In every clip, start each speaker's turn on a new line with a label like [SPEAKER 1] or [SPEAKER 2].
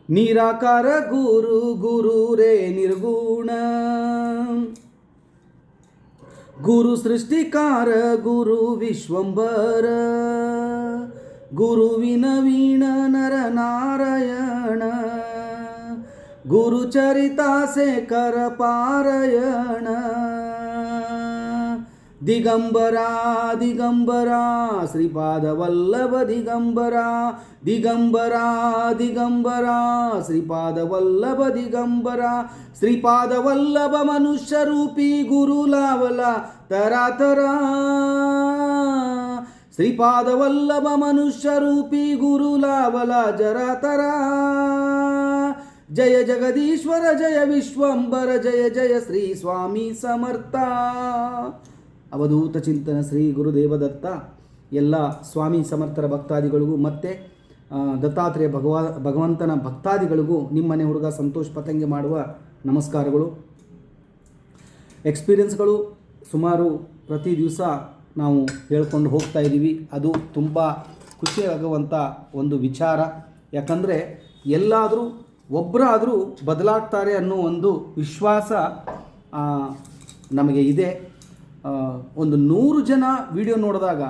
[SPEAKER 1] ನಿರಾಕಾರ ಗುರು ಗುರು ರೇ ನಿರ್ಗುಣ, ಗುರು ಸೃಷ್ಟಿಕಾರ ಗುರು ವಿಶ್ವಂಬರ, ಗುರುವಿನ ವೀಣ ನರ ನಾರಾಯಣ, ಗುರು ಚರಿತಾಸೇಖರ ಪಾರಾಯಣ. ದಿಗಂಬರ ದಿಗಂಬರ ಶ್ರೀಪಾದ ವಲ್ಲಭ ದಿಗಂಬರ, ದಿಗಂಬರ ದಿಗಂಬರ ಶ್ರೀಪಾದ ವಲ್ಲಭ ದಿಗಂಬರ, ಶ್ರೀಪಾದ ವಲ್ಲಭ ಮನುಷ್ಯ ರೂಪಿ ಗುರು ಲಾವಲ ತರಾತರ, ಶ್ರೀಪಾದ ವಲ್ಲಭ ಮನುಷ್ಯ ರೂಪಿ ಗುರು ಲಾವಲ ಜರಾತರ. ಜಯ ಜಗದೀಶ್ವರ ಜಯ ವಿಶ್ವಂಬರ ಜಯ ಜಯ ಶ್ರೀ ಸ್ವಾಮಿ ಸಮರ್ಥ. ಅವಧೂತ ಚಿಂತನ ಶ್ರೀ ಗುರುದೇವದತ್ತ. ಎಲ್ಲ ಸ್ವಾಮಿ ಸಮರ್ಥರ ಭಕ್ತಾದಿಗಳಿಗೂ ಮತ್ತು ದತ್ತಾತ್ರೇಯ ಭಗವಂತನ ಭಕ್ತಾದಿಗಳಿಗೂ ನಿಮ್ಮನೆ ಹುಡುಗ ಸಂತೋಷ್ ಪತಂಗಿ ಮಾಡುವ ನಮಸ್ಕಾರಗಳು. ಎಕ್ಸ್ಪೀರಿಯನ್ಸ್ಗಳು ಸುಮಾರು ಪ್ರತಿ ದಿವಸ ನಾವು ಹೇಳ್ಕೊಂಡು ಹೋಗ್ತಾ ಇದ್ದೀವಿ. ಅದು ತುಂಬ ಖುಷಿಯಾಗುವಂಥ ಒಂದು ವಿಚಾರ. ಯಾಕಂದರೆ ಎಲ್ಲಾದರೂ ಒಬ್ಬರಾದರೂ ಬದಲಾಗ್ತಾರೆ ಅನ್ನೋ ಒಂದು ವಿಶ್ವಾಸ ನಮಗೆ ಇದೆ. ಒಂದು 100 ಜನ ವಿಡಿಯೋ ನೋಡಿದಾಗ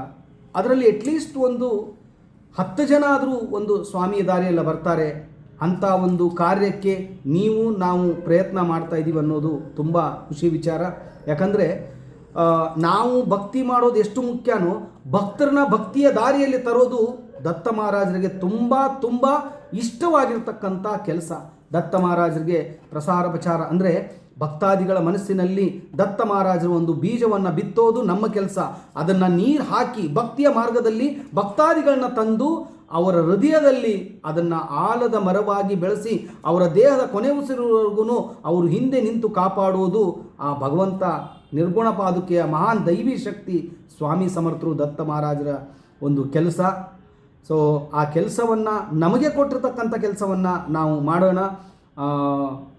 [SPEAKER 1] ಅದರಲ್ಲಿ ಅಟ್ಲೀಸ್ಟ್ ಒಂದು 10 ಜನ ಆದರೂ ಒಂದು ಸ್ವಾಮಿಯ ದಾರಿಯೆಲ್ಲ ಬರ್ತಾರೆ ಅಂಥ ಒಂದು ಕಾರ್ಯಕ್ಕೆ ನಾವು ಪ್ರಯತ್ನ ಮಾಡ್ತಾ ಇದ್ದೀವಿ ಅನ್ನೋದು ತುಂಬ ಖುಷಿ ವಿಚಾರ. ಯಾಕಂದರೆ ನಾವು ಭಕ್ತಿ ಮಾಡೋದು ಎಷ್ಟು ಮುಖ್ಯನೋ ಭಕ್ತರನ್ನ ಭಕ್ತಿಯ ದಾರಿಯಲ್ಲಿ ತರೋದು ದತ್ತ ಮಹಾರಾಜರಿಗೆ ತುಂಬ ತುಂಬ ಇಷ್ಟವಾಗಿರ್ತಕ್ಕಂಥ ಕೆಲಸ. ದತ್ತ ಮಹಾರಾಜರಿಗೆ ಪ್ರಸಾರ ಪ್ರಚಾರ ಅಂದರೆ ಭಕ್ತಾದಿಗಳ ಮನಸ್ಸಿನಲ್ಲಿ ದತ್ತ ಮಹಾರಾಜರ ಒಂದು ಬೀಜವನ್ನು ಬಿತ್ತೋದು ನಮ್ಮ ಕೆಲಸ. ಅದನ್ನು ನೀರು ಹಾಕಿ ಭಕ್ತಿಯ ಮಾರ್ಗದಲ್ಲಿ ಭಕ್ತಾದಿಗಳನ್ನ ತಂದು ಅವರ ಹೃದಯದಲ್ಲಿ ಅದನ್ನು ಆಲದ ಮರವಾಗಿ ಬೆಳೆಸಿ ಅವರ ದೇಹದ ಕೊನೆ ಉಸಿರುವರೆಗೂ ಅವರು ಹಿಂದೆ ನಿಂತು ಕಾಪಾಡುವುದು ಆ ಭಗವಂತ ನಿರ್ಗುಣ ಪಾದುಕೆಯ ಮಹಾನ್ ದೈವಿ ಶಕ್ತಿ ಸ್ವಾಮಿ ಸಮರ್ಥರು ದತ್ತ ಮಹಾರಾಜರ ಒಂದು ಕೆಲಸ. ಸೊ ಆ ಕೆಲಸವನ್ನು ನಮಗೆ ಕೊಟ್ಟಿರ್ತಕ್ಕಂಥ ಕೆಲಸವನ್ನು ನಾವು ಮಾಡೋಣ.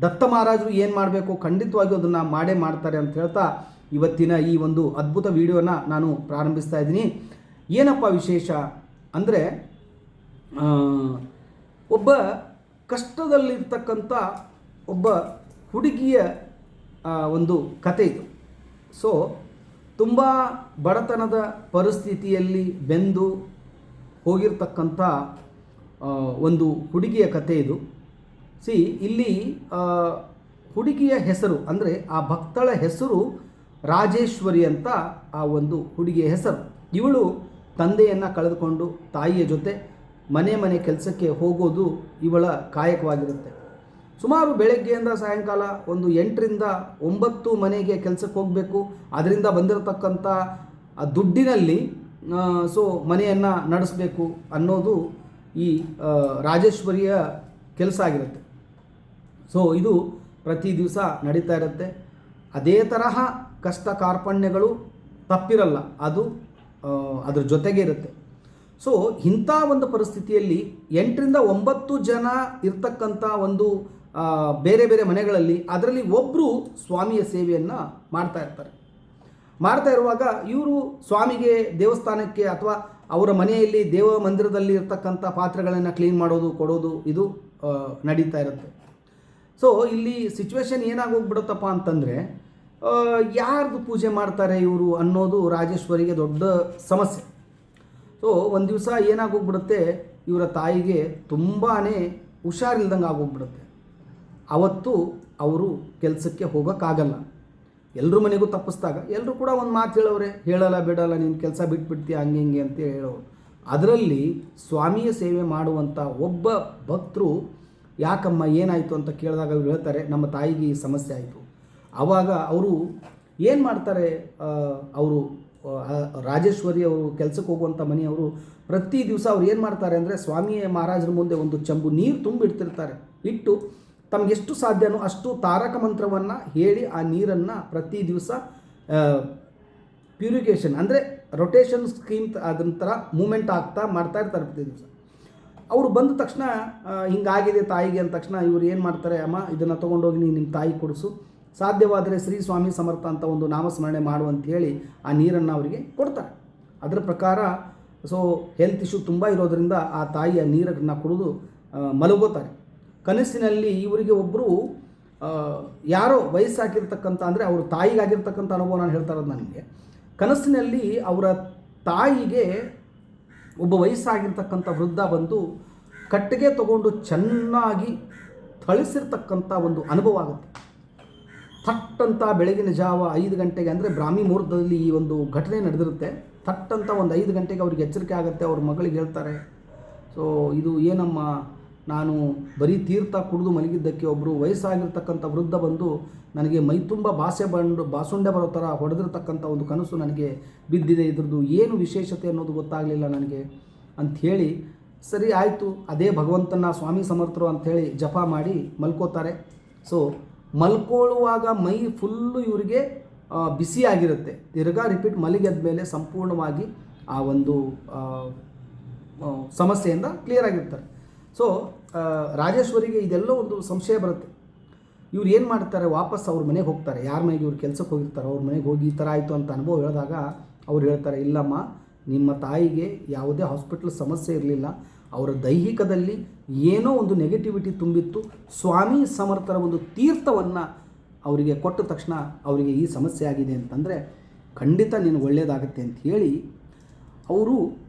[SPEAKER 1] ದತ್ತ ಮಹಾರಾಜರು ಏನು ಮಾಡಬೇಕು ಖಂಡಿತವಾಗಿಯೂ ಅದನ್ನು ಮಾಡೇ ಮಾಡ್ತಾರೆ ಅಂತ ಹೇಳ್ತಾ ಇವತ್ತಿನ ಈ ಒಂದು ಅದ್ಭುತ ವಿಡಿಯೋನ ನಾನು ಪ್ರಾರಂಭಿಸ್ತಾ ಇದ್ದೀನಿ. ಏನಪ್ಪ ವಿಶೇಷ ಅಂದರೆ ಒಬ್ಬ ಕಷ್ಟದಲ್ಲಿರ್ತಕ್ಕಂಥ ಒಬ್ಬ ಹುಡುಗಿಯ ಒಂದು ಕತೆ ಇದು. ಸೊ ತುಂಬ ಬಡತನದ ಪರಿಸ್ಥಿತಿಯಲ್ಲಿ ಬೆಂದು ಹೋಗಿರ್ತಕ್ಕಂಥ ಒಂದು ಹುಡುಗಿಯ ಕತೆ ಇದು. ಇಲ್ಲಿ ಹುಡುಗಿಯ ಹೆಸರು ಅಂದರೆ ಆ ಭಕ್ತಳ ಹೆಸರು ರಾಜೇಶ್ವರಿ ಅಂತ ಆ ಒಂದು ಹುಡುಗಿಯ ಹೆಸರು. ಇವಳು ತಂದೆಯನ್ನು ಕಳೆದುಕೊಂಡು ತಾಯಿಯ ಜೊತೆ ಮನೆ ಕೆಲಸಕ್ಕೆ ಹೋಗೋದು ಇವಳ ಕಾಯಕವಾಗಿರುತ್ತೆ. ಸುಮಾರು ಬೆಳಗ್ಗೆಯಿಂದ ಸಾಯಂಕಾಲ ಒಂದು 8ರಿಂದ 9 ಮನೆಗೆ ಕೆಲಸಕ್ಕೆ ಹೋಗಬೇಕು. ಅದರಿಂದ ಬಂದಿರತಕ್ಕಂಥ ಆ ದುಡ್ಡಿನಲ್ಲಿ ಮನೆಯನ್ನು ನಡೆಸಬೇಕು ಅನ್ನೋದು ಈ ರಾಜೇಶ್ವರಿಯ ಕೆಲಸ ಆಗಿರುತ್ತೆ. ಸೊ ಇದು ಪ್ರತಿ ದಿವಸ ನಡೀತಾ ಇರುತ್ತೆ. ಅದೇ ತರಹ ಕಷ್ಟ ಕಾರ್ಪಣ್ಯಗಳು ತಪ್ಪಿರಲ್ಲ, ಅದು ಅದ್ರ ಜೊತೆಗೆ ಇರುತ್ತೆ. ಸೊ ಇಂಥ ಒಂದು ಪರಿಸ್ಥಿತಿಯಲ್ಲಿ 8ರಿಂದ 9 ಜನ ಇರ್ತಕ್ಕಂಥ ಒಂದು ಬೇರೆ ಬೇರೆ ಮನೆಗಳಲ್ಲಿ ಅದರಲ್ಲಿ ಒಬ್ಬರು ಸ್ವಾಮಿಯ ಸೇವೆಯನ್ನು ಮಾಡ್ತಾ ಇರುವಾಗ ಇವರು ಸ್ವಾಮಿಗೆ ದೇವಸ್ಥಾನಕ್ಕೆ ಅಥವಾ ಅವರ ಮನೆಯಲ್ಲಿ ದೇವ ಮಂದಿರದಲ್ಲಿ ಇರ್ತಕ್ಕಂಥ ಪಾತ್ರೆಗಳನ್ನು ಕ್ಲೀನ್ ಮಾಡೋದು ಕೊಡೋದು ಇದು ನಡೀತಾ ಇರುತ್ತೆ. ಸೊ ಇಲ್ಲಿ ಸಿಚುವೇಶನ್ ಏನಾಗೋಗ್ಬಿಡುತ್ತಪ್ಪ ಅಂತಂದರೆ ಯಾರ್ದು ಪೂಜೆ ಮಾಡ್ತಾರೆ ಇವರು ಅನ್ನೋದು ರಾಜೇಶ್ವರಿಗೆ ದೊಡ್ಡ ಸಮಸ್ಯೆ. ಸೊ ಒಂದು ದಿವಸ ಏನಾಗೋಗ್ಬಿಡುತ್ತೆ, ಇವರ ತಾಯಿಗೆ ತುಂಬಾ ಹುಷಾರಿಲ್ದಂಗೆ ಆಗೋಗ್ಬಿಡುತ್ತೆ. ಅವತ್ತು ಅವರು ಕೆಲಸಕ್ಕೆ ಹೋಗೋಕ್ಕಾಗಲ್ಲ. ಎಲ್ಲರ ಮನೆಗೂ ತಪ್ಪಿಸ್ದಾಗ ಎಲ್ಲರೂ ಕೂಡ ಒಂದು ಮಾತು ಹೇಳೋರೆ, ಹೇಳಲ್ಲ ಬಿಡಲ್ಲ ನೀನು ಕೆಲಸ ಬಿಟ್ಬಿಡ್ತೀಯ ಹಂಗೆ ಹಿಂಗೆ ಅಂತ ಹೇಳೋರು. ಅದರಲ್ಲಿ ಸ್ವಾಮಿಯ ಸೇವೆ ಮಾಡುವಂಥ ಒಬ್ಬ ಭಕ್ತರು ಯಾಕಮ್ಮ ಏನಾಯಿತು ಅಂತ ಕೇಳಿದಾಗ ಅವ್ರು ಹೇಳ್ತಾರೆ, ನಮ್ಮ ತಾಯಿಗೆ ಈ ಸಮಸ್ಯೆ ಆಯಿತು. ಆವಾಗ ಅವರು ಏನು ಮಾಡ್ತಾರೆ, ಅವರು ರಾಜೇಶ್ವರಿ ಅವರು ಕೆಲಸಕ್ಕೆ ಹೋಗುವಂಥ ಮನೆಯವರು ಪ್ರತಿ ದಿವಸ ಅವ್ರು ಏನು ಮಾಡ್ತಾರೆ ಅಂದರೆ ಸ್ವಾಮಿಯ ಮಹಾರಾಜರ ಮುಂದೆ ಒಂದು ಚಂಬು ನೀರು ತುಂಬಿಡ್ತಿರ್ತಾರೆ. ಇಟ್ಟು ತಮಗೆಷ್ಟು ಸಾಧ್ಯನೋ ಅಷ್ಟು ತಾರಕ ಮಂತ್ರವನ್ನು ಹೇಳಿ ಆ ನೀರನ್ನು ಪ್ರತಿ ದಿವಸ ಪ್ಯೂರಿಫಿಕೇಷನ್ ಅಂದರೆ ರೊಟೇಷನ್ ಸ್ಕೀಮ್ ಅದಂತರ ಮೂಮೆಂಟ್ ಆಗ್ತಾ ಮಾಡ್ತಾ ಇರ್ತಾರೆ ಪ್ರತಿ ದಿವಸ. ಅವರು ಬಂದ ತಕ್ಷಣ ಹಿಂಗಾಗಿದೆ ತಾಯಿಗೆ ಅಂದ ತಕ್ಷಣ ಇವರು ಏನು ಮಾಡ್ತಾರೆ, ಅಮ್ಮ ಇದನ್ನು ತೊಗೊಂಡೋಗಿ ನೀನು ನಿಮ್ಮ ತಾಯಿ ಕೊಡಿಸು, ಸಾಧ್ಯವಾದರೆ ಶ್ರೀ ಸ್ವಾಮಿ ಸಮರ್ಥ ಅಂತ ಒಂದು ನಾಮಸ್ಮರಣೆ ಮಾಡುವಂಥೇಳಿ ಆ ನೀರನ್ನು ಅವರಿಗೆ ಕೊಡ್ತಾರೆ. ಅದರ ಪ್ರಕಾರ ಹೆಲ್ತ್ ಇಶ್ಯೂ ತುಂಬ ಇರೋದರಿಂದ ಆ ತಾಯಿಯ ನೀರನ್ನು ಕುಡಿದು ಮಲಗೋತಾರೆ. ಕನಸಿನಲ್ಲಿ ಇವರಿಗೆ ಒಬ್ಬರು ಯಾರೋ ವಯಸ್ಸಾಗಿರ್ತಕ್ಕಂಥ, ಅಂದರೆ ಅವ್ರ ತಾಯಿಗಾಗಿರ್ತಕ್ಕಂಥ ಅನುಭವ ನಾನು ಹೇಳ್ತಾ ಇರೋದು ನನಗೆ. ಕನಸಿನಲ್ಲಿ ಅವರ ತಾಯಿಗೆ ಒಬ್ಬ ವಯಸ್ಸಾಗಿರ್ತಕ್ಕಂಥ ವೃದ್ಧ ಬಂದು ಕಟ್ಟಿಗೆ ತಗೊಂಡು ಚೆನ್ನಾಗಿ ಥಳಿಸಿರ್ತಕ್ಕಂಥ ಒಂದು ಅನುಭವ ಆಗುತ್ತೆ. ಥಟ್ಟಂತ ಬೆಳಗಿನ ಜಾವ 5 ಗಂಟೆಗೆ, ಅಂದರೆ ಬ್ರಾಹ್ಮಿ ಮುಹೂರ್ತದಲ್ಲಿ ಈ ಒಂದು ಘಟನೆ ನಡೆದಿರುತ್ತೆ. ಥಟ್ಟಂತ ಒಂದು 5 ಗಂಟೆಗೆ ಅವ್ರಿಗೆ ಎಚ್ಚರಿಕೆ ಆಗುತ್ತೆ. ಅವ್ರ ಮಗಳಿಗೆ ಹೇಳ್ತಾರೆ, ಸೊ ಇದು ಏನಮ್ಮ, ನಾನು ಬರೀ ತೀರ್ಥ ಕುಡಿದು ಮಲಗಿದ್ದಕ್ಕೆ ಒಬ್ಬರು ವಯಸ್ಸಾಗಿರ್ತಕ್ಕಂಥ ವೃದ್ಧ ಬಂದು ನನಗೆ ಮೈ ತುಂಬ ಬಾಸುಂಡೆ ಬರೋ ಥರ ಹೊಡೆದಿರ್ತಕ್ಕಂಥ ಒಂದು ಕನಸು ನನಗೆ ಬಿದ್ದಿದೆ. ಇದ್ರದ್ದು ಏನು ವಿಶೇಷತೆ ಅನ್ನೋದು ಗೊತ್ತಾಗಲಿಲ್ಲ ನನಗೆ ಅಂಥೇಳಿ, ಸರಿ ಆಯಿತು, ಅದೇ ಭಗವಂತನ ಸ್ವಾಮಿ ಸಮರ್ಥರು ಅಂಥೇಳಿ ಜಪ ಮಾಡಿ ಮಲ್ಕೋತಾರೆ. ಸೊ ಮಲ್ಕೊಳ್ಳುವಾಗ ಮೈ ಫುಲ್ಲು ಇವರಿಗೆ ಬಿಸಿಯಾಗಿರುತ್ತೆ. ತಿರ್ಗಾ ರಿಪೀಟ್ ಮಲಗಿದ ಮೇಲೆ ಸಂಪೂರ್ಣವಾಗಿ ಆ ಒಂದು ಸಮಸ್ಯೆಯಿಂದ ಕ್ಲಿಯರ್ ಆಗಿರ್ತಾರೆ. ಸೊ ರಾಜೇಶ್ವರಿಗೆ ಇದೆಲ್ಲ ಒಂದು ಸಂಶಯ ಬರುತ್ತೆ. ಇವ್ರು ಏನು ಮಾಡ್ತಾರೆ, ವಾಪಸ್ ಅವ್ರ ಮನೆಗೆ ಹೋಗ್ತಾರೆ. ಯಾರ ಮನೆಗೆ ಇವ್ರು ಕೆಲಸಕ್ಕೆ ಹೋಗಿರ್ತಾರೆ ಅವ್ರ ಮನೆಗೆ ಹೋಗಿ ಈ ಥರ ಆಯಿತು ಅಂತ ಅನುಭವ ಹೇಳಿದಾಗ ಅವ್ರು ಹೇಳ್ತಾರೆ, ಇಲ್ಲಮ್ಮ, ನಿಮ್ಮ ತಾಯಿಗೆ ಯಾವುದೇ ಹಾಸ್ಪಿಟ್ಲ್ ಸಮಸ್ಯೆ ಇರಲಿಲ್ಲ, ಅವರ ದೈಹಿಕದಲ್ಲಿ ಏನೋ ಒಂದು ನೆಗೆಟಿವಿಟಿ ತುಂಬಿತ್ತು. ಸ್ವಾಮಿ ಸಮರ್ಥರ ಒಂದು ತೀರ್ಥವನ್ನು ಅವರಿಗೆ ಕೊಟ್ಟ ತಕ್ಷಣ ಅವರಿಗೆ ಈ ಸಮಸ್ಯೆ ಆಗಿದೆ ಅಂತಂದರೆ ಖಂಡಿತ ನಿನಗೆ ಒಳ್ಳೆಯದಾಗತ್ತೆ ಅಂತ ಹೇಳಿ ಅವರು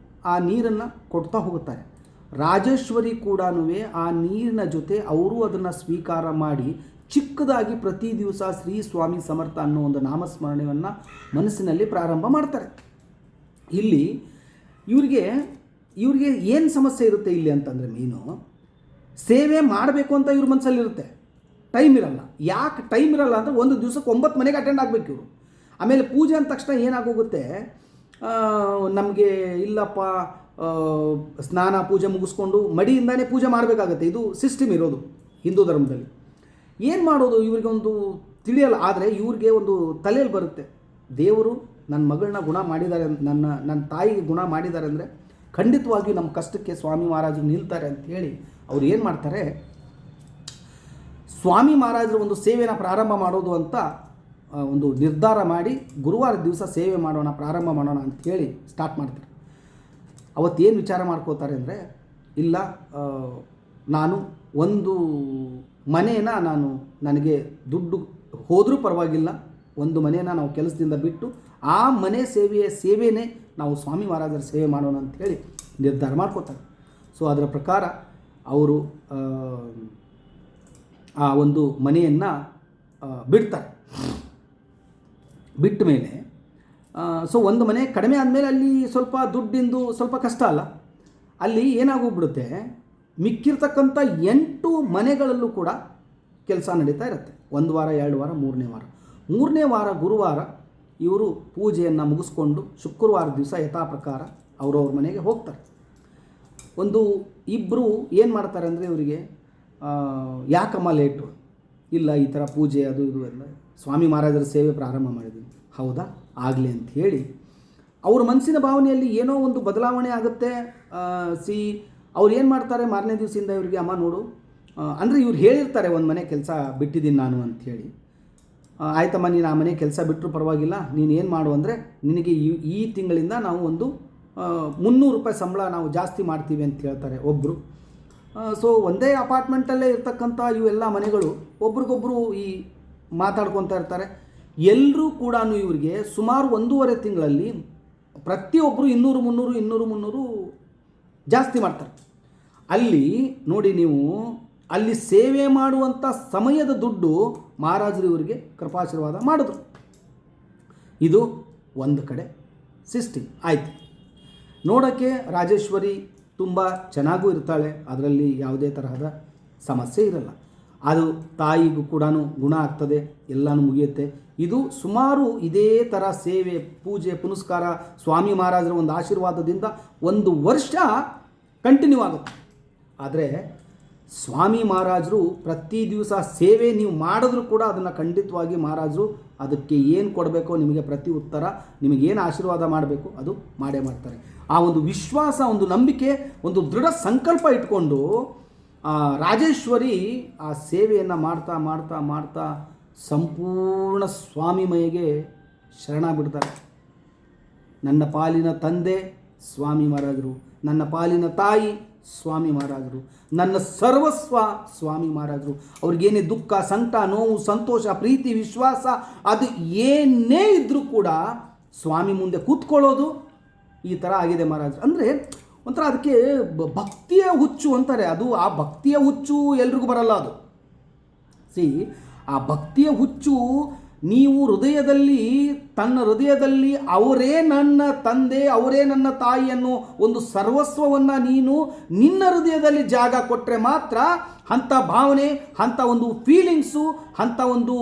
[SPEAKER 1] ಆ ನೀರನ್ನು ಕೊಡ್ತಾ ಹೋಗುತ್ತಾರೆ. ರಾಜೇಶ್ವರಿ ಕೂಡ ಆ ನೀರಿನ ಜೊತೆ ಅವರು ಅದನ್ನು ಸ್ವೀಕಾರ ಮಾಡಿ ಚಿಕ್ಕದಾಗಿ ಪ್ರತಿ ದಿವಸ ಶ್ರೀ ಸ್ವಾಮಿ ಸಮರ್ಥ ಅನ್ನೋ ಒಂದು ನಾಮಸ್ಮರಣೆಯನ್ನು ಮನಸ್ಸಿನಲ್ಲಿ ಪ್ರಾರಂಭ ಮಾಡ್ತಾರೆ. ಇಲ್ಲಿ ಇವ್ರಿಗೆ ಏನು ಸಮಸ್ಯೆ ಇರುತ್ತೆ ಇಲ್ಲಿ ಅಂತಂದರೆ, ಮೀನು ಸೇವೆ ಮಾಡಬೇಕು ಅಂತ ಇವ್ರ ಮನಸ್ಸಲ್ಲಿರುತ್ತೆ, ಟೈಮ್ ಇರಲ್ಲ. ಯಾಕೆ ಟೈಮ್ ಇರಲ್ಲ ಅಂದರೆ, ಒಂದು ದಿವಸಕ್ಕೆ 9 ಮನೆಗೆ ಅಟೆಂಡ್ ಆಗಬೇಕು ಇವರು. ಆಮೇಲೆ ಪೂಜೆ ಅಂದ ತಕ್ಷಣ ಏನಾಗೋಗುತ್ತೆ, ನಮಗೆ ಇಲ್ಲಪ್ಪ ಸ್ನಾನ ಪೂಜೆ ಮುಗಿಸ್ಕೊಂಡು ಮಡಿಯಿಂದಾನೇ ಪೂಜೆ ಮಾಡಬೇಕಾಗತ್ತೆ. ಇದು ಸಿಸ್ಟಮ್ ಇರೋದು ಹಿಂದೂ ಧರ್ಮದಲ್ಲಿ. ಏನು ಮಾಡೋದು ಇವರಿಗೊಂದು ತಿಳಿಯಲ್ಲ. ಆದರೆ ಇವ್ರಿಗೆ ಒಂದು ತಲೆಯಲ್ಲಿ ಬರುತ್ತೆ, ದೇವರು ನನ್ನ ಮಗಳನ್ನ ಗುಣ ಮಾಡಿದ್ದಾರೆ, ನನ್ನ ತಾಯಿಗೆ ಗುಣ ಮಾಡಿದ್ದಾರೆ ಅಂದರೆ ಖಂಡಿತವಾಗಿಯೂ ನಮ್ಮ ಕಷ್ಟಕ್ಕೆ ಸ್ವಾಮಿ ಮಹಾರಾಜರು ನಿಲ್ತಾರೆ ಅಂಥೇಳಿ ಅವ್ರು ಏನು ಮಾಡ್ತಾರೆ, ಸ್ವಾಮಿ ಮಹಾರಾಜರ ಒಂದು ಸೇವೆನ ಪ್ರಾರಂಭ ಮಾಡೋದು ಅಂತ ಒಂದು ನಿರ್ಧಾರ ಮಾಡಿ ಗುರುವಾರ ದಿವಸ ಸೇವೆ ಮಾಡೋಣ, ಪ್ರಾರಂಭ ಮಾಡೋಣ ಅಂಥೇಳಿ ಸ್ಟಾರ್ಟ್ ಮಾಡ್ತಾರೆ. ಅವತ್ತೇನು ವಿಚಾರ ಮಾಡ್ಕೋತಾರೆ ಅಂದರೆ, ಇಲ್ಲ, ನಾನು ಒಂದು ಮನೇನ ನನಗೆ ದುಡ್ಡು ಹೋದರೂ ಪರವಾಗಿಲ್ಲ, ಒಂದು ಮನೇನ ನಾವು ಕೆಲಸದಿಂದ ಬಿಟ್ಟು ಆ ಮನೆ ಸೇವೆಯೇ ನಾವು ಸ್ವಾಮಿ ಮಹಾರಾಜರ ಸೇವೆ ಮಾಡೋಣ ಅಂಥೇಳಿ ನಿರ್ಧಾರ ಮಾಡ್ಕೋತಾರೆ. ಸೊ ಅದರ ಪ್ರಕಾರ ಅವರು ಆ ಒಂದು ಮನೆಯನ್ನು ಬಿಡ್ತಾರೆ. ಬಿಟ್ಟ ಮೇಲೆ ಸೊ ಒಂದು ಮನೆ ಕಡಿಮೆ ಆದಮೇಲೆ ಅಲ್ಲಿ ಸ್ವಲ್ಪ ದುಡ್ಡಿಂದು ಸ್ವಲ್ಪ ಕಷ್ಟ ಅಲ್ಲ, ಅಲ್ಲಿ ಏನಾಗೋಗ್ಬಿಡುತ್ತೆ, ಮಿಕ್ಕಿರ್ತಕ್ಕಂಥ 8 ಮನೆಗಳಲ್ಲೂ ಕೂಡ ಕೆಲಸ ನಡೀತಾ ಇರುತ್ತೆ. 1 ವಾರ, 2 ವಾರ, 3ನೇ ವಾರ ಗುರುವಾರ ಇವರು ಪೂಜೆಯನ್ನು ಮುಗಿಸ್ಕೊಂಡು ಶುಕ್ರವಾರ ದಿವಸ ಯಥಾ ಪ್ರಕಾರ ಅವ್ರವ್ರ ಮನೆಗೆ ಹೋಗ್ತಾರೆ. ಒಂದು ಇಬ್ಬರು ಏನು ಮಾಡ್ತಾರೆ ಅಂದರೆ, ಇವರಿಗೆ ಯಾಕಮ್ಮ ಲೇಟು, ಇಲ್ಲ ಈ ಥರ ಪೂಜೆ ಅದು ಇದು ಎಲ್ಲ ಸ್ವಾಮಿ ಮಹಾರಾಜರ ಸೇವೆ ಪ್ರಾರಂಭ ಮಾಡಿದ್ವಿ. ಹೌದಾ, ಆಗಲಿ ಅಂತ ಹೇಳಿ ಅವ್ರ ಮನಸ್ಸಿನ ಭಾವನೆಯಲ್ಲಿ ಏನೋ ಒಂದು ಬದಲಾವಣೆ ಆಗುತ್ತೆ. ಅವ್ರು ಏನು ಮಾಡ್ತಾರೆ, ಮಾರನೇ ದಿವಸದಿಂದ ಇವರಿಗೆ, ಅಮ್ಮ ನೋಡು, ಅಂದರೆ ಇವ್ರು ಹೇಳಿರ್ತಾರೆ ಒಂದು ಮನೆ ಕೆಲಸ ಬಿಟ್ಟಿದ್ದೀನಿ ನಾನು ಅಂಥೇಳಿ. ಆಯ್ತಮ್ಮ, ನೀನು ಆ ಮನೆ ಕೆಲಸ ಬಿಟ್ಟರು ಪರವಾಗಿಲ್ಲ, ನೀನು ಏನು ಮಾಡು ಅಂದರೆ, ನಿನಗೆ ಈ ತಿಂಗಳಿಂದ ನಾವು ಒಂದು 300 ರೂಪಾಯಿ ಸಂಬಳ ನಾವು ಜಾಸ್ತಿ ಮಾಡ್ತೀವಿ ಅಂತ ಹೇಳ್ತಾರೆ ಒಬ್ಬರು. ಸೊ ಒಂದೇ ಅಪಾರ್ಟ್ಮೆಂಟಲ್ಲೇ ಇರ್ತಕ್ಕಂಥ ಇವೆಲ್ಲ ಮನೆಗಳು ಒಬ್ರಿಗೊಬ್ಬರು ಈ ಮಾತಾಡ್ಕೊತಾ ಇರ್ತಾರೆ. ಎಲ್ಲರೂ ಕೂಡ ಇವರಿಗೆ ಸುಮಾರು 1.5 ತಿಂಗಳಲ್ಲಿ ಪ್ರತಿಯೊಬ್ಬರು 200-300 ಜಾಸ್ತಿ ಮಾಡ್ತಾರೆ. ಅಲ್ಲಿ ನೋಡಿ ನೀವು, ಅಲ್ಲಿ ಸೇವೆ ಮಾಡುವಂಥ ಸಮಯದ ದುಡ್ಡು ಮಹಾರಾಜರು ಇವರಿಗೆ ಕೃಪಾಶೀರ್ವಾದ ಮಾಡಿದ್ರು. ಇದು ಒಂದು ಕಡೆ ಸಿಸ್ಟಮ್ ಆಯಿತು. ನೋಡೋಕ್ಕೆ ರಾಜೇಶ್ವರಿ ತುಂಬ ಚೆನ್ನಾಗೂ ಇರ್ತಾಳೆ, ಅದರಲ್ಲಿ ಯಾವುದೇ ತರಹದ ಸಮಸ್ಯೆ ಇರಲ್ಲ. ಅದು ತಾಯಿಗೂ ಕೂಡ ಗುಣ ಆಗ್ತದೆ, ಎಲ್ಲನೂ ಮುಗಿಯುತ್ತೆ. ಇದು ಸುಮಾರು ಇದೇ ಥರ ಸೇವೆ, ಪೂಜೆ, ಪುನಸ್ಕಾರ, ಸ್ವಾಮಿ ಮಹಾರಾಜರ ಒಂದು ಆಶೀರ್ವಾದದಿಂದ 1 ವರ್ಷ ಕಂಟಿನ್ಯೂ ಆಗುತ್ತೆ. ಆದರೆ ಸ್ವಾಮಿ ಮಹಾರಾಜರು ಪ್ರತಿ ದಿವಸ ಸೇವೆ ನೀವು ಮಾಡಿದ್ರೂ ಕೂಡ ಅದನ್ನು ಖಂಡಿತವಾಗಿ ಮಹಾರಾಜರು ಅದಕ್ಕೆ ಏನು ಕೊಡಬೇಕೋ ನಿಮಗೆ ಪ್ರತಿ ಉತ್ತರ, ನಿಮಗೇನು ಆಶೀರ್ವಾದ ಮಾಡಬೇಕು ಅದು ಮಾಡೇ ಮಾಡ್ತಾರೆ. ಆ ಒಂದು ವಿಶ್ವಾಸ, ಒಂದು ನಂಬಿಕೆ, ಒಂದು ದೃಢ ಸಂಕಲ್ಪ ಇಟ್ಕೊಂಡು ರಾಜೇಶ್ವರಿ ಆ ಸೇವೆಯನ್ನು ಮಾಡ್ತಾ ಮಾಡ್ತಾ ಮಾಡ್ತಾ ಸಂಪೂರ್ಣ ಸ್ವಾಮಿಮಯಗೆ ಶರಣ ಬಿಡ್ತಾರೆ. ನನ್ನ ಪಾಲಿನ ತಂದೆ ಸ್ವಾಮಿ ಮಹಾರಾಜರು, ನನ್ನ ಪಾಲಿನ ತಾಯಿ ಸ್ವಾಮಿ ಮಹಾರಾಜರು, ನನ್ನ ಸರ್ವಸ್ವ ಸ್ವಾಮಿ ಮಹಾರಾಜರು. ಅವ್ರಿಗೇನೇ ದುಃಖ, ಸಂಕಟ, ನೋವು, ಸಂತೋಷ, ಪ್ರೀತಿ, ವಿಶ್ವಾಸ ಅದು ಏನೇ ಇದ್ದರೂ ಕೂಡ ಸ್ವಾಮಿ ಮುಂದೆ ಕೂತ್ಕೊಳ್ಳೋದು ಈ ಥರ ಆಗಿದೆ ಮಹಾರಾಜರು. ಅಂದರೆ ಒಂಥರ ಅದಕ್ಕೆ ಭಕ್ತಿಯ ಹುಚ್ಚು ಅಂತಾರೆ. ಅದು ಆ ಭಕ್ತಿಯ ಹುಚ್ಚು ಎಲ್ರಿಗೂ ಬರಲ್ಲ. ಅದು ಆ ಭಕ್ತಿಯ ಹುಚ್ಚು ನೀವು ತನ್ನ ಹೃದಯದಲ್ಲಿ ಅವರೇ ನನ್ನ ತಂದೆ, ಅವರೇ ನನ್ನ ತಾಯಿ ಅನ್ನೋ ಒಂದು ಸರ್ವಸ್ವವನ್ನು ನೀನು ನಿನ್ನ ಹೃದಯದಲ್ಲಿ ಜಾಗ ಕೊಟ್ಟರೆ ಮಾತ್ರ ಅಂಥ ಭಾವನೆ, ಅಂಥ ಒಂದು ಫೀಲಿಂಗ್ಸು, ಅಂಥ ಒಂದು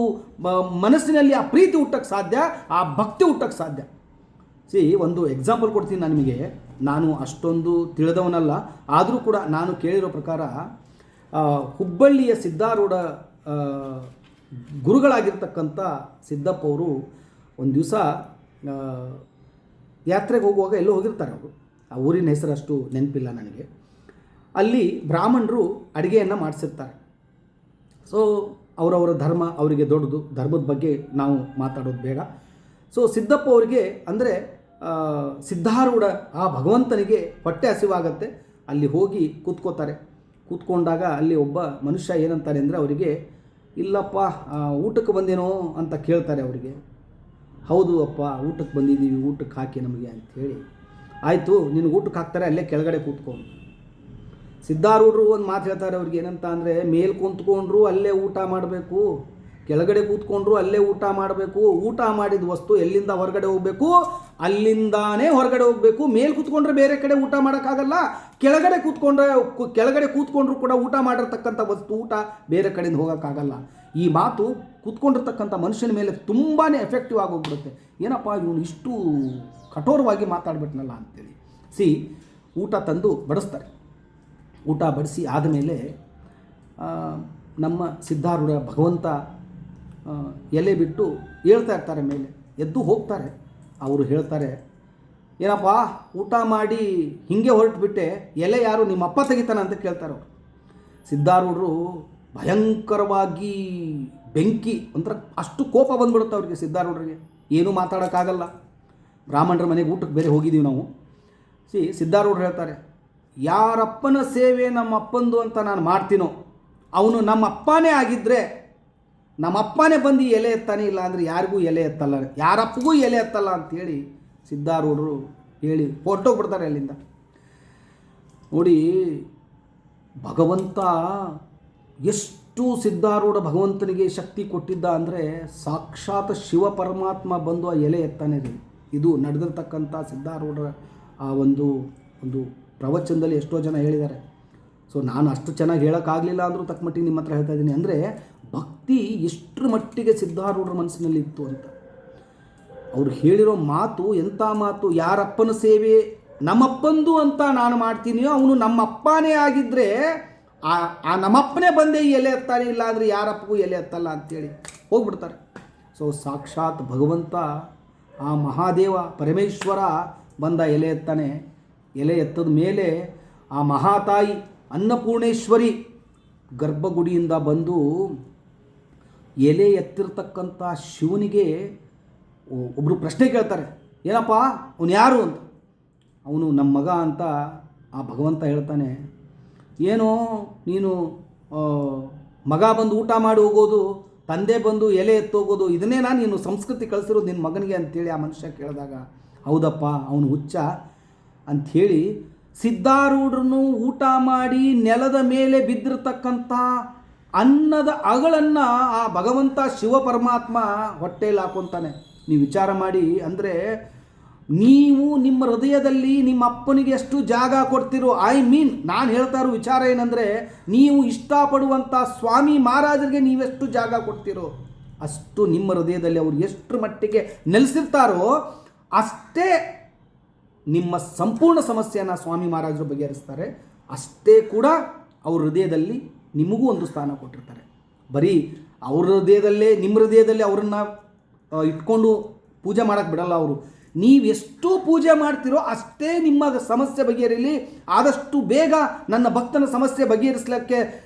[SPEAKER 1] ಮನಸ್ಸಿನಲ್ಲಿ ಆ ಪ್ರೀತಿ ಹುಟ್ಟಕ್ಕೆ ಸಾಧ್ಯ, ಆ ಭಕ್ತಿ ಹುಟ್ಟಕ್ಕೆ ಸಾಧ್ಯ. ಒಂದು ಎಕ್ಸಾಂಪಲ್ ಕೊಡ್ತೀನಿ ನಾನು ನಿಮಗೆ. ನಾನು ಅಷ್ಟೊಂದು ತಿಳಿದವನಲ್ಲ, ಆದರೂ ಕೂಡ ನಾನು ಕೇಳಿರೋ ಪ್ರಕಾರ ಹುಬ್ಬಳ್ಳಿಯ ಸಿದ್ಧಾರೂಢ ಗುರುಗಳಾಗಿರ್ತಕ್ಕಂಥ ಸಿದ್ದಪ್ಪ ಅವರು ಒಂದು ದಿವಸ ಯಾತ್ರೆಗೆ ಹೋಗುವಾಗ ಎಲ್ಲೋ ಹೋಗಿರ್ತಾರೆ. ಅವರು ಆ ಊರಿನ ಹೆಸರು ಅಷ್ಟು ನೆನಪಿಲ್ಲ ನನಗೆ. ಅಲ್ಲಿ ಬ್ರಾಹ್ಮಣರು ಅಡುಗೆಯನ್ನು ಮಾಡಿಸಿರ್ತಾರೆ. ಸೊ ಅವರವರ ಧರ್ಮ ಅವರಿಗೆ ದೊಡ್ಡದು, ಧರ್ಮದ ಬಗ್ಗೆ ನಾವು ಮಾತಾಡೋದು ಬೇಡ. ಸೊ ಸಿದ್ದಪ್ಪ ಅವರಿಗೆ ಅಂದರೆ ಸಿದ್ಧಾರೂಢ ಆ ಭಗವಂತನಿಗೆ ಹೊಟ್ಟೆ ಹಸಿವಾಗತ್ತೆ. ಅಲ್ಲಿ ಹೋಗಿ ಕೂತ್ಕೊಂಡಾಗ ಅಲ್ಲಿ ಒಬ್ಬ ಮನುಷ್ಯ ಏನಂತಾರೆ ಅಂದರೆ ಅವರಿಗೆ, ಇಲ್ಲಪ್ಪ ಊಟಕ್ಕೆ ಬಂದೇನೋ ಅಂತ ಕೇಳ್ತಾರೆ ಅವರಿಗೆ. ಹೌದು ಅಪ್ಪ, ಊಟಕ್ಕೆ ಬಂದಿದ್ದೀವಿ, ಊಟಕ್ಕೆ ಹಾಕಿ ನಮಗೆ ಅಂಥೇಳಿ. ಆಯಿತು, ನಿನಗೆ ಊಟಕ್ಕೆ ಹಾಕ್ತಾರೆ, ಅಲ್ಲೇ ಕೆಳಗಡೆ ಕೂತ್ಕೊಂಡು. ಸಿದ್ಧಾರೂಢರು ಒಂದು ಮಾತು ಹೇಳ್ತಾರೆ ಅವ್ರಿಗೆ, ಏನಂತ ಅಂದರೆ, ಮೇಲೆ ಕೂತ್ಕೊಂಡ್ರು ಅಲ್ಲೇ ಊಟ ಮಾಡಬೇಕು, ಕೆಳಗಡೆ ಕೂತ್ಕೊಂಡ್ರು ಅಲ್ಲೇ ಊಟ ಮಾಡಬೇಕು. ಊಟ ಮಾಡಿದ ವಸ್ತು ಎಲ್ಲಿಂದ ಹೊರಗಡೆ ಹೋಗಬೇಕು, ಅಲ್ಲಿಂದಾನೇ ಹೊರಗಡೆ ಹೋಗಬೇಕು. ಮೇಲೆ ಕೂತ್ಕೊಂಡ್ರೆ ಬೇರೆ ಕಡೆ ಊಟ ಮಾಡೋಕ್ಕಾಗಲ್ಲ, ಕೆಳಗಡೆ ಕೂತ್ಕೊಂಡ್ರು ಕೂಡ ಊಟ ಮಾಡಿರ್ತಕ್ಕಂಥ ವಸ್ತು ಊಟ ಬೇರೆ ಕಡೆಯಿಂದ ಹೋಗೋಕ್ಕಾಗಲ್ಲ. ಈ ಮಾತು ಕೂತ್ಕೊಂಡಿರ್ತಕ್ಕಂಥ ಮನುಷ್ಯನ ಮೇಲೆ ತುಂಬಾ ಎಫೆಕ್ಟಿವ್ ಆಗೋಗ್ಬಿಡುತ್ತೆ. ಏನಪ್ಪ ಇವನು ಇಷ್ಟು ಕಠೋರವಾಗಿ ಮಾತಾಡ್ಬಿಟ್ನಲ್ಲ ಅಂತೇಳಿ. ಊಟ ತಂದು ಬಡಿಸ್ತಾರೆ. ಊಟ ಬಡಿಸಿ ಆದಮೇಲೆ ನಮ್ಮ ಸಿದ್ಧಾರೂಢ ಭಗವಂತ ಎಲೆ ಬಿಟ್ಟು ಹೇಳ್ತಾ ಇರ್ತಾರೆ, ಮೇಲೆ ಎದ್ದು ಹೋಗ್ತಾರೆ. ಅವರು ಹೇಳ್ತಾರೆ, ಏನಪ್ಪ ಊಟ ಮಾಡಿ ಹೀಗೆ ಹೊರಟುಬಿಟ್ಟೆ, ಎಲೆ ಯಾರು ನಿಮ್ಮ ಅಪ್ಪ ತೆಗಿತಾನೆ ಅಂತ ಕೇಳ್ತಾರೆ ಅವರು. ಸಿದ್ಧಾರೂಢರು ಭಯಂಕರವಾಗಿ ಬೆಂಕಿ, ಒಂಥರ ಅಷ್ಟು ಕೋಪ ಬಂದ್ಬಿಡುತ್ತೆ ಅವ್ರಿಗೆ. ಸಿದ್ಧಾರೂಢರಿಗೆ ಏನೂ ಮಾತಾಡೋಕ್ಕಾಗಲ್ಲ. ಬ್ರಾಹ್ಮಣರ ಮನೆಗೆ ಊಟಕ್ಕೆ ಬೇರೆ ಹೋಗಿದ್ದೀವಿ ನಾವು. ಸಿದ್ಧಾರೂಢರು ಹೇಳ್ತಾರೆ, ಯಾರಪ್ಪನ ಸೇವೆ ನಮ್ಮ ಅಪ್ಪಂದು ಅಂತ ನಾನು ಮಾಡ್ತೀನೋ ಅವನು ನಮ್ಮ ಅಪ್ಪನೇ ಆಗಿದ್ದರೆ, ನಮ್ಮ ಅಪ್ಪನೇ ಬಂದು ಎಲೆ ಎತ್ತಾನೆ, ಇಲ್ಲ ಅಂದರೆ ಯಾರಿಗೂ ಎಲೆ ಎತ್ತಲ್ಲ, ಯಾರಪ್ಪಗೂ ಎಲೆ ಎತ್ತಲ್ಲ ಅಂಥೇಳಿ ಸಿದ್ಧಾರೂಢರು ಹೇಳಿ ಹೊರಟೋಗ್ಬಿಡ್ತಾರೆ ಅಲ್ಲಿಂದ. ನೋಡಿ, ಭಗವಂತ ಎಷ್ಟು ಸಿದ್ಧಾರೂಢ ಭಗವಂತನಿಗೆ ಶಕ್ತಿ ಕೊಟ್ಟಿದ್ದ ಅಂದರೆ, ಸಾಕ್ಷಾತ್ ಶಿವ ಪರಮಾತ್ಮ ಬಂದು ಆ ಎಲೆ ಎತ್ತಾನೆ ರೀ. ಇದು ನಡೆದಿರ್ತಕ್ಕಂಥ ಸಿದ್ಧಾರೂಢರ ಆ ಒಂದು ಪ್ರವಚನದಲ್ಲಿ ಎಷ್ಟೋ ಜನ ಹೇಳಿದ್ದಾರೆ. ಸೊ ನಾನು ಅಷ್ಟು ಚೆನ್ನಾಗಿ ಹೇಳೋಕ್ಕಾಗಲಿಲ್ಲ ಅಂದರೂ ತಕ್ಕ ಮಟ್ಟಿಗೆ ನಿಮ್ಮ ಹತ್ರ ಹೇಳ್ತಾ ಇದ್ದೀನಿ. ಅಂದರೆ ಭಕ್ತಿ ಎಷ್ಟರ ಮಟ್ಟಿಗೆ ಸಿದ್ಧಾರೂಢರ ಮನಸ್ಸಿನಲ್ಲಿ ಇತ್ತು ಅಂತ. ಅವರು ಹೇಳಿರೋ ಮಾತು ಎಂಥ ಮಾತು, ಯಾರಪ್ಪನ ಸೇವೆ ನಮ್ಮಪ್ಪಂದು ಅಂತ ನಾನು ಮಾಡ್ತೀನಿ, ಅವನು ನಮ್ಮಪ್ಪನೇ ಆಗಿದ್ದರೆ ಆ ನಮ್ಮಪ್ಪನೇ ಬಂದೇ ಎಲೆ ಎತ್ತಾನೆ, ಇಲ್ಲ ಅಂದರೆ ಯಾರಪ್ಪಗೂ ಎಲೆ ಎತ್ತಲ್ಲ ಅಂಥೇಳಿ ಹೋಗ್ಬಿಡ್ತಾರೆ. ಸೊ ಸಾಕ್ಷಾತ್ ಭಗವಂತ, ಆ ಮಹಾದೇವ ಪರಮೇಶ್ವರ ಬಂದ ಎಲೆ ಎತ್ತಾನೆ. ಎಲೆ ಎತ್ತದ ಮೇಲೆ ಆ ಮಹಾತಾಯಿ ಅನ್ನಪೂರ್ಣೇಶ್ವರಿ ಗರ್ಭಗುಡಿಯಿಂದ ಬಂದು ಎಲೆ ಎತ್ತಿರ್ತಕ್ಕಂಥ ಶಿವನಿಗೆ ಒಬ್ಬರು ಪ್ರಶ್ನೆ ಕೇಳ್ತಾರೆ, ಏನಪ್ಪ ಅವನು ಯಾರು ಅಂತ. ಅವನು ನಮ್ಮ ಮಗ ಅಂತ ಆ ಭಗವಂತ ಹೇಳ್ತಾನೆ. ಏನೋ ನೀನು ಮಗ ಬಂದು ಊಟ ಮಾಡಿ ಹೋಗೋದು, ತಂದೆ ಬಂದು ಎಲೆ ಎತ್ತೋಗೋದು, ಇದನ್ನೇನಾ ನೀನು ಸಂಸ್ಕೃತಿ ಕಳಿಸಿರೋದು ನಿನ್ನ ಮಗನಿಗೆ ಅಂಥೇಳಿ ಆ ಮನುಷ್ಯ ಕೇಳಿದಾಗ, ಹೌದಪ್ಪ ಅವನು ಹುಚ್ಚ ಅಂಥೇಳಿ ಸಿದ್ಧಾರೂಢರನ್ನು ಊಟ ಮಾಡಿ ನೆಲದ ಮೇಲೆ ಬಿದ್ದಿರತಕ್ಕಂಥ ಅನ್ನದ ಅಗಳನ್ನು ಆ ಭಗವಂತ ಶಿವ ಪರಮಾತ್ಮ ಹೊಟ್ಟೆಯಲ್ಲಿ ಹಾಕೊತಾನೆ. ನೀವು ವಿಚಾರ ಮಾಡಿ. ಅಂದರೆ ನೀವು ನಿಮ್ಮ ಹೃದಯದಲ್ಲಿ ನಿಮ್ಮ ಅಪ್ಪನಿಗೆ ಎಷ್ಟು ಜಾಗ ಕೊಡ್ತಿರೋ, ನಾನು ಹೇಳ್ತಾ ಇರೋ ವಿಚಾರ ಏನಂದರೆ, ನೀವು ಇಷ್ಟಪಡುವಂಥ ಸ್ವಾಮಿ ಮಹಾರಾಜರಿಗೆ ನೀವೆಷ್ಟು ಜಾಗ ಕೊಡ್ತಿರೋ ಅಷ್ಟು ನಿಮ್ಮ ಹೃದಯದಲ್ಲಿ ಅವರು ಎಷ್ಟರ ಮಟ್ಟಿಗೆ ನೆಲೆಸಿರ್ತಾರೋ ಅಷ್ಟೇ ನಿಮ್ಮ ಸಂಪೂರ್ಣ ಸಮಸ್ಯೆಯನ್ನು ಸ್ವಾಮಿ ಮಹಾರಾಜರು ಬಗೆಹರಿಸ್ತಾರೆ. ಅಷ್ಟೇ ಕೂಡ ಅವ್ರ ಹೃದಯದಲ್ಲಿ ನಿಮಗೂ ಒಂದು ಸ್ಥಾನ ಕೊಟ್ಟಿರ್ತಾರೆ. ಬರೀ ಅವ್ರ ಹೃದಯದಲ್ಲೇ, ನಿಮ್ಮ ಹೃದಯದಲ್ಲಿ ಅವರನ್ನು ಇಟ್ಕೊಂಡು ಪೂಜೆ ಮಾಡೋಕ್ಕೆ ಬಿಡಲ್ಲ ಅವರು. ನೀವೆಷ್ಟು ಪೂಜೆ ಮಾಡ್ತಿರೋ ಅಷ್ಟೇ ನಿಮ್ಮ ಸಮಸ್ಯೆ ಬಗೆಹರಿಲಿ. ಆದಷ್ಟು ಬೇಗ ನನ್ನ ಭಕ್ತನ ಸಮಸ್ಯೆ ಬಗೆಹರಿಸಲಿಕ್ಕೆ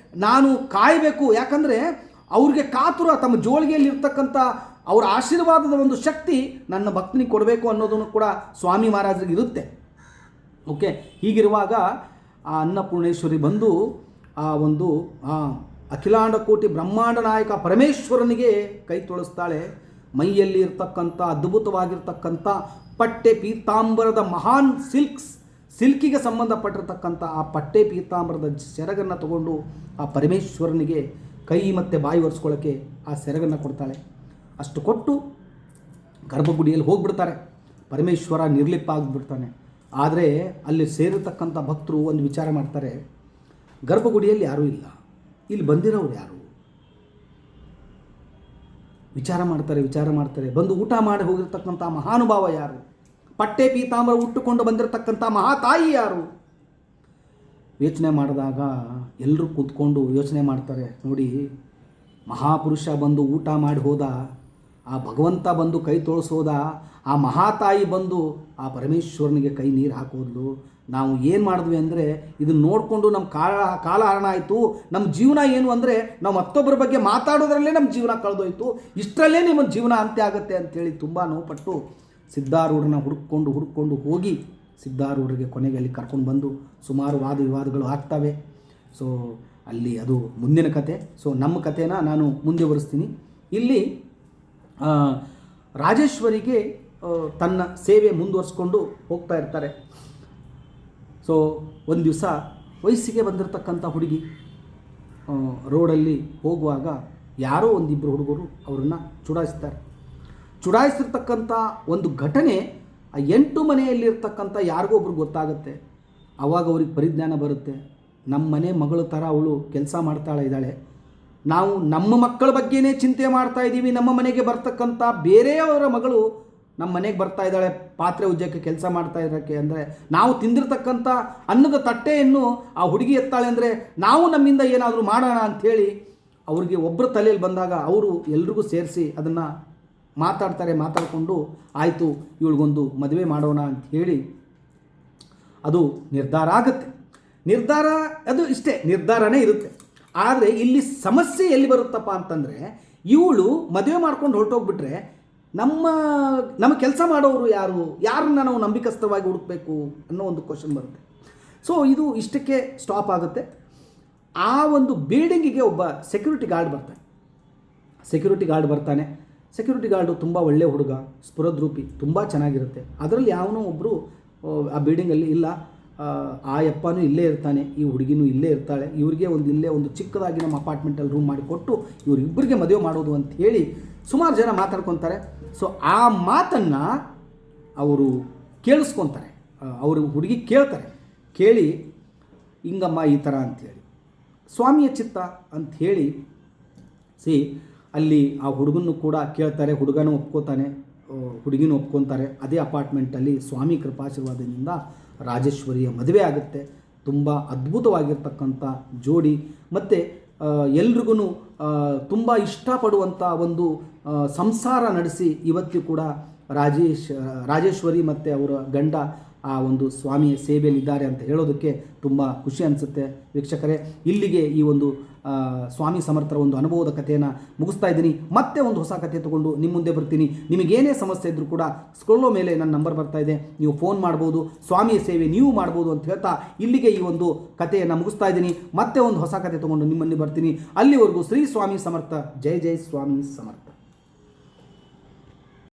[SPEAKER 1] ನಾನು ಕಾಯಬೇಕು. ಯಾಕಂದರೆ ಅವ್ರಿಗೆ ಕಾತುರ, ತಮ್ಮ ಜೋಳಿಗೆಯಲ್ಲಿ ಇರ್ತಕ್ಕಂಥ ಅವರ ಆಶೀರ್ವಾದದ ಒಂದು ಶಕ್ತಿ ನನ್ನ ಭಕ್ತನಿಗೆ ಕೊಡಬೇಕು ಅನ್ನೋದನ್ನು ಕೂಡ ಸ್ವಾಮಿ ಮಹಾರಾಜರಿಗೆ ಇರುತ್ತೆ. ಓಕೆ, ಹೀಗಿರುವಾಗ ಆ ಅನ್ನಪೂರ್ಣೇಶ್ವರಿ ಬಂದು ಆ ಒಂದು ಅಖಿಲಾಂಡ ಕೋಟಿ ಬ್ರಹ್ಮಾಂಡ ನಾಯಕ ಪರಮೇಶ್ವರನಿಗೆ ಕೈ ತೊಳಸ್ತಾಳೆ. ಮೈಯಲ್ಲಿ ಇರ್ತಕ್ಕಂಥ ಅದ್ಭುತವಾಗಿರ್ತಕ್ಕಂಥ ಪಟ್ಟೆ ಪೀತಾಂಬರದ ಮಹಾನ್ ಸಿಲ್ಕಿಗೆ ಸಂಬಂಧಪಟ್ಟಿರ್ತಕ್ಕಂಥ ಆ ಪಟ್ಟೆ ಪೀತಾಂಬರದ ಸೆರಗನ್ನು ತಗೊಂಡು ಆ ಪರಮೇಶ್ವರನಿಗೆ ಕೈ ಮತ್ತು ಬಾಯಿ ಒರೆಸ್ಕೊಳ್ಳೋಕ್ಕೆ ಆ ಸೆರಗನ್ನು ಕೊಡ್ತಾಳೆ. ಅಷ್ಟು ಕೊಟ್ಟು ಗರ್ಭಗುಡಿಯಲ್ಲಿ ಹೋಗ್ಬಿಡ್ತಾರೆ. ಪರಮೇಶ್ವರ ನಿರ್ಲಿಪ್ಪ ಆಗಿಬಿಡ್ತಾನೆ. ಆದರೆ ಅಲ್ಲಿ ಸೇರಿರ್ತಕ್ಕಂಥ ಭಕ್ತರು ಒಂದು ವಿಚಾರ ಮಾಡ್ತಾರೆ, ಗರ್ಭಗುಡಿಯಲ್ಲಿ ಯಾರೂ ಇಲ್ಲ, ಇಲ್ಲಿ ಬಂದಿರೋರು ಯಾರು? ವಿಚಾರ ಮಾಡ್ತಾರೆ. ಬಂದು ಊಟ ಮಾಡಿ ಹೋಗಿರ್ತಕ್ಕಂಥ ಮಹಾನುಭಾವ ಯಾರು? ಪಟ್ಟೆ ಪೀತಾಂಬರ ಉಟ್ಟುಕೊಂಡು ಬಂದಿರತಕ್ಕಂಥ ಮಹಾತಾಯಿ ಯಾರು? ಯೋಚನೆ ಮಾಡಿದಾಗ ಎಲ್ಲರೂ ಕೂತ್ಕೊಂಡು ಯೋಚನೆ ಮಾಡ್ತಾರೆ. ನೋಡಿ, ಮಹಾಪುರುಷ ಬಂದು ಊಟ ಮಾಡಿ ಹೋದ, ಆ ಭಗವಂತ ಬಂದು ಕೈ ತೋಳಿಸೋದ, ಆ ಮಹಾತಾಯಿ ಬಂದು ಆ ಪರಮೇಶ್ವರನಿಗೆ ಕೈ ನೀರು ಹಾಕೋದ್ಲು. ನಾವು ಏನು ಮಾಡಿದ್ವಿ ಅಂದರೆ ಇದನ್ನು ನೋಡಿಕೊಂಡು ನಮ್ಮ ಕಾಲ ಹರಣ ಆಯಿತು. ನಮ್ಮ ಜೀವನ ಏನು ಅಂದರೆ ನಾವು ಮತ್ತೊಬ್ಬರ ಬಗ್ಗೆ ಮಾತಾಡೋದ್ರಲ್ಲೇ ನಮ್ಮ ಜೀವನ ಕಳೆದೋಯ್ತು, ಇಷ್ಟರಲ್ಲೇ ನಿಮ್ಮ ಜೀವನ ಅಂತ್ಯ ಆಗುತ್ತೆ ಅಂಥೇಳಿ ತುಂಬ ನೋವುಪಟ್ಟು ಸಿದ್ಧಾರೂಢನ ಹುಡುಕೊಂಡು ಹೋಗಿ ಸಿದ್ಧಾರೂಢರಿಗೆ ಕೊನೆಗೆ ಅಲ್ಲಿ ಕರ್ಕೊಂಡು ಬಂದು ಸುಮಾರು ವಾದ ವಿವಾದಗಳು ಆಗ್ತವೆ. ಸೊ ಅಲ್ಲಿ ಅದು ಮುಂದಿನ ಕತೆ. ಸೊ ನಮ್ಮ ಕಥೆನ ನಾನು ಮುಂದುವರಿಸ್ತೀನಿ. ಇಲ್ಲಿ ರಾಜೇಶ್ವರಿಗೆ ತನ್ನ ಸೇವೆ ಮುಂದುವರಿಸ್ಕೊಂಡು ಹೋಗ್ತಾ ಇರ್ತಾರೆ. ಸೊ ಒಂದು ದಿವಸ ವಯಸ್ಸಿಗೆ ಬಂದಿರತಕ್ಕಂಥ ಹುಡುಗಿ ರೋಡಲ್ಲಿ ಹೋಗುವಾಗ ಯಾರೋ ಒಂದಿಬ್ಬರು ಹುಡುಗರು ಅವರನ್ನು ಚುಡಾಯಿಸ್ತಿರ್ತಕ್ಕಂಥ ಒಂದು ಘಟನೆ ಆ 8 ಮನೆಯಲ್ಲಿರ್ತಕ್ಕಂಥ ಯಾರಿಗೋ ಒಬ್ರಿಗೆ ಗೊತ್ತಾಗುತ್ತೆ. ಆವಾಗ ಅವ್ರಿಗೆ ಪರಿಜ್ಞಾನ ಬರುತ್ತೆ, ನಮ್ಮ ಮನೆ ಮಗಳ ಥರ ಅವಳು ಕೆಲಸ ಇದ್ದಾಳೆ, ನಾವು ನಮ್ಮ ಮಕ್ಕಳ ಬಗ್ಗೆನೇ ಚಿಂತೆ ಮಾಡ್ತಾ ಇದ್ದೀವಿ, ನಮ್ಮ ಮನೆಗೆ ಬರ್ತಕ್ಕಂಥ ಬೇರೆಯವರ ಮಗಳು ನಮ್ಮ ಮನೆಗೆ ಬರ್ತಾ ಇದ್ದಾಳೆ ಪಾತ್ರೆ ಉಜ್ಜಕ್ಕೆ ಕೆಲಸ ಮಾಡ್ತಾ ಇರೋಕ್ಕೆ, ಅಂದರೆ ನಾವು ತಿಂದಿರ್ತಕ್ಕಂಥ ಅನ್ನದ ತಟ್ಟೆಯನ್ನು ಆ ಹುಡುಗಿ ಎತ್ತಾಳೆ ಅಂದರೆ ನಾವು ನಮ್ಮಿಂದ ಏನಾದರೂ ಮಾಡೋಣ ಅಂಥೇಳಿ ಅವ್ರಿಗೆ ಒಬ್ಬರ ತಲೆಯಲ್ಲಿ ಬಂದಾಗ ಅವರು ಎಲ್ರಿಗೂ ಸೇರಿಸಿ ಅದನ್ನು ಮಾತಾಡಿಕೊಂಡು ಆಯಿತು ಇವಳಿಗೊಂದು ಮದುವೆ ಮಾಡೋಣ ಅಂತ ಹೇಳಿ ಅದು ನಿರ್ಧಾರ ಆಗುತ್ತೆ. ಅದು ಇಷ್ಟೇ, ನಿರ್ಧಾರನೇ ಇರುತ್ತೆ. ಆದರೆ ಇಲ್ಲಿ ಸಮಸ್ಯೆ ಎಲ್ಲಿ ಬರುತ್ತಪ್ಪ ಅಂತಂದರೆ, ಇವಳು ಮದುವೆ ಮಾಡ್ಕೊಂಡು ಹೊರಟೋಗ್ಬಿಟ್ರೆ ನಮ್ಮ ಕೆಲಸ ಮಾಡೋರು ಯಾರನ್ನ ನಾವು ನಂಬಿಕಸ್ಥವಾಗಿ ಹುಡುಕಬೇಕು ಅನ್ನೋ ಒಂದು ಕ್ವಶನ್ ಬರುತ್ತೆ. ಸೊ ಇದು ಇಷ್ಟಕ್ಕೆ ಸ್ಟಾಪ್ ಆಗುತ್ತೆ. ಆ ಒಂದು ಬಿಲ್ಡಿಂಗಿಗೆ ಒಬ್ಬ ಸೆಕ್ಯೂರಿಟಿ ಗಾರ್ಡ್ ಬರ್ತಾನೆ. ಸೆಕ್ಯೂರಿಟಿ ಗಾರ್ಡು ತುಂಬ ಒಳ್ಳೆಯ ಹುಡುಗ, ಸ್ಫುರದ್ರೂಪಿ, ತುಂಬ ಚೆನ್ನಾಗಿರುತ್ತೆ. ಅದರಲ್ಲಿ ಯಾವನೋ ಒಬ್ಬರು ಆ ಬಿಲ್ಡಿಂಗಲ್ಲಿ ಇಲ್ಲ, ಆ ಯಪ್ಪನೂ ಇಲ್ಲೇ ಇರ್ತಾನೆ, ಈ ಹುಡುಗಿನೂ ಇಲ್ಲೇ ಇರ್ತಾಳೆ, ಇವ್ರಿಗೆ ಇಲ್ಲೇ ಒಂದು ಚಿಕ್ಕದಾಗಿ ನಮ್ಮ ಅಪಾರ್ಟ್ಮೆಂಟಲ್ಲಿ ರೂಮ್ ಮಾಡಿಕೊಟ್ಟು ಇವರಿಬ್ಬರಿಗೆ ಮದುವೆ ಮಾಡೋದು ಅಂತ ಹೇಳಿ ಸುಮಾರು ಜನ ಮಾತಾಡ್ಕೊತಾರೆ. ಸೊ ಆ ಮಾತನ್ನು ಅವರು ಕೇಳಿಸ್ಕೊತಾರೆ. ಅವರು ಹುಡುಗಿ ಕೇಳಿ ಹಿಂಗಮ್ಮ ಈ ಥರ ಅಂಥೇಳಿ ಸ್ವಾಮಿಯ ಚಿತ್ತ ಅಂಥೇಳಿ ಅಲ್ಲಿ ಆ ಹುಡುಗನೂ ಕೂಡ ಕೇಳ್ತಾರೆ, ಹುಡುಗನೂ ಒಪ್ಕೋತಾನೆ, ಹುಡುಗಿನೂ ಒಪ್ಕೊತಾರೆ. ಅದೇ ಅಪಾರ್ಟ್ಮೆಂಟಲ್ಲಿ ಸ್ವಾಮಿ ಕೃಪಾಶೀರ್ವಾದದಿಂದ ರಾಜೇಶ್ವರಿಯ ಮದುವೆ ಆಗುತ್ತೆ. ತುಂಬ ಅದ್ಭುತವಾಗಿರ್ತಕ್ಕಂಥ ಜೋಡಿ, ಮತ್ತು ಎಲ್ರಿಗೂ ತುಂಬ ಇಷ್ಟಪಡುವಂಥ ಒಂದು ಸಂಸಾರ ನಡೆಸಿ ಇವತ್ತು ಕೂಡ ರಾಜೇಶ್ವರಿ ಮತ್ತು ಅವರ ಗಂಡ ಆ ಒಂದು ಸ್ವಾಮಿಯ ಸೇವೆಯಲ್ಲಿದ್ದಾರೆ ಅಂತ ಹೇಳೋದಕ್ಕೆ ತುಂಬ ಖುಷಿ ಅನಿಸುತ್ತೆ. ವೀಕ್ಷಕರೇ, ಇಲ್ಲಿಗೆ ಈ ಒಂದು ಸ್ವಾಮಿ ಸಮರ್ಥರ ಒಂದು ಅನುಭವದ ಕಥೆಯನ್ನು ಮುಗಿಸ್ತಾ ಇದ್ದೀನಿ. ಮತ್ತೆ ಒಂದು ಹೊಸ ಕಥೆ ತಗೊಂಡು ನಿಮ್ಮ ಮುಂದೆ ಬರ್ತೀನಿ. ನಿಮಗೇನೇ ಸಮಸ್ಯೆ ಇದ್ದರೂ ಕೂಡ ಸ್ಕ್ರೋಲೋ ಮೇಲೆ ನನ್ನ ನಂಬರ್ ಬರ್ತಾ ಇದೆ, ನೀವು ಫೋನ್ ಮಾಡ್ಬೋದು, ಸ್ವಾಮಿಯ ಸೇವೆ ನೀವು ಮಾಡ್ಬೋದು ಅಂತ ಹೇಳ್ತಾ ಇಲ್ಲಿಗೆ ಈ ಒಂದು ಕಥೆಯನ್ನು ಮುಗಿಸ್ತಾ ಇದ್ದೀನಿ. ಮತ್ತೆ ಒಂದು ಹೊಸ ಕಥೆ ತಗೊಂಡು ನಿಮ್ಮಲ್ಲಿ ಬರ್ತೀನಿ. ಅಲ್ಲಿವರೆಗೂ ಶ್ರೀ ಸ್ವಾಮಿ ಸಮರ್ಥ. ಜೈ ಜೈ ಸ್ವಾಮಿ ಸಮರ್ಥ.